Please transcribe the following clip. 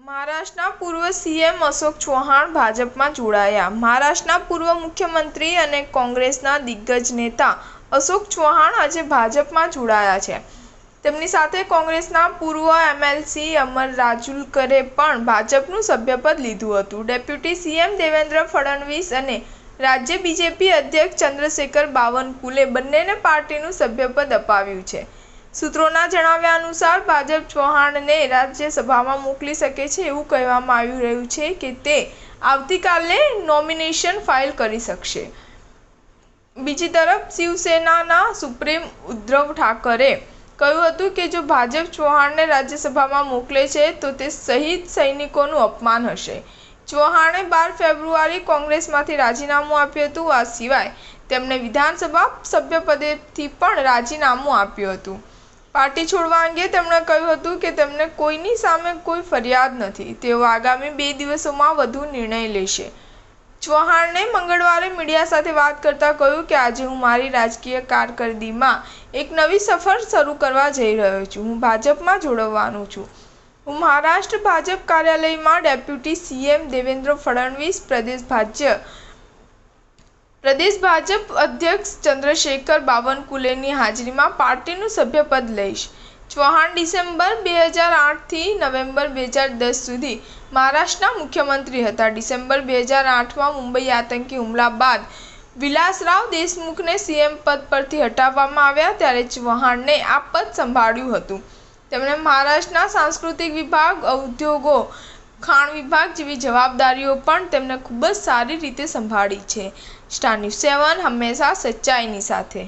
મહારાષ્ટ્રના પૂર્વ સીએમ અશોક ચૌહાણ ભાજપમાં જોડાયા. મહારાષ્ટ્રના પૂર્વ મુખ્યમંત્રી અને કોંગ્રેસના દિગ્ગજ નેતા અશોક ચૌહાણ આજે ભાજપમાં જોડાયા છે. તેમની સાથે કોંગ્રેસના પૂર્વ એમએલસી અમર રાજુલકરે પણ ભાજપનું સભ્યપદ લીધું હતું. ડેપ્યુટી સીએમ દેવેન્દ્ર ફડણવીસ અને રાજ્ય બીજેપી અધ્યક્ષ ચંદ્રશેખર બાવનકુલે બંનેને પાર્ટીનું સભ્યપદ અપાવ્યું છે. સૂત્રોના જણાવ્યા અનુસાર ભાજપ ચૌહાણને રાજ્યસભામાં મોકલી શકે છે એવું કહેવામાં આવી રહ્યું છે કે તે આવતીકાલે નોમિનેશન ફાઇલ કરી શકશે. બીજી તરફ શિવસેનાના સુપ્રીમ ઉદ્ધવ ઠાકરે કહ્યું હતું કે જો ભાજપ ચૌહાણને રાજ્યસભામાં મોકલે છે તો તે શહીદ સૈનિકોનું અપમાન હશે. ચૌહાણે 12 ફેબ્રુઆરી કોંગ્રેસમાંથી રાજીનામું આપ્યું હતું. આ સિવાય તેમણે વિધાનસભા સભ્યપદેથી પણ રાજીનામું આપ્યું હતું. પાર્ટી છોડવા અંગે તેમણે કહ્યું હતું કે તેમને કોઈની સામે કોઈ ફરિયાદ નથી. તેઓ આગામી 2 દિવસોમાં વધુ નિર્ણય લેશે. ચૌહાણે મંગળવારે મીડિયા સાથે વાત કરતા કહ્યું કે આજે હું મારી રાજકીય કારકિર્દીમાં એક નવી સફર શરૂ કરવા જઈ રહ્યો છું. હું ભાજપમાં જોડાવાનો છું. હું મહારાષ્ટ્ર ભાજપ કાર્યાલયમાં ડેપ્યુટી સીએમ દેવેન્દ્ર ફડણવીસ, પ્રદેશ ભાજપ અધ્યક્ષ ચંદ્રશેખર બાવનકુલેની હાજરીમાં પાર્ટીનું સભ્યપદ લઈશ. ચૌહાણ ડિસેમ્બર 2008 થી નવેમ્બર 2010 સુધી મહારાષ્ટ્રના મુખ્યમંત્રી હતા. ડિસેમ્બર 2008માં મુંબઈ આતંકી હુમલા બાદ વિલાસરાવ દેશમુખને સીએમ પદ પરથી હટાવવામાં આવ્યા ત્યારે ચૌહાણને આ પદ સંભાળ્યું હતું. તેમણે મહારાષ્ટ્રના સાંસ્કૃતિક વિભાગ, ઉદ્યોગો, ખાણ વિભાગ જેવી જવાબદારીઓ પણ તેમણે ખૂબ જ સારી રીતે સંભાળી છે. સ્ટાર ન્યૂઝ 7 હંમેશા સચ્ચાઈની સાથે.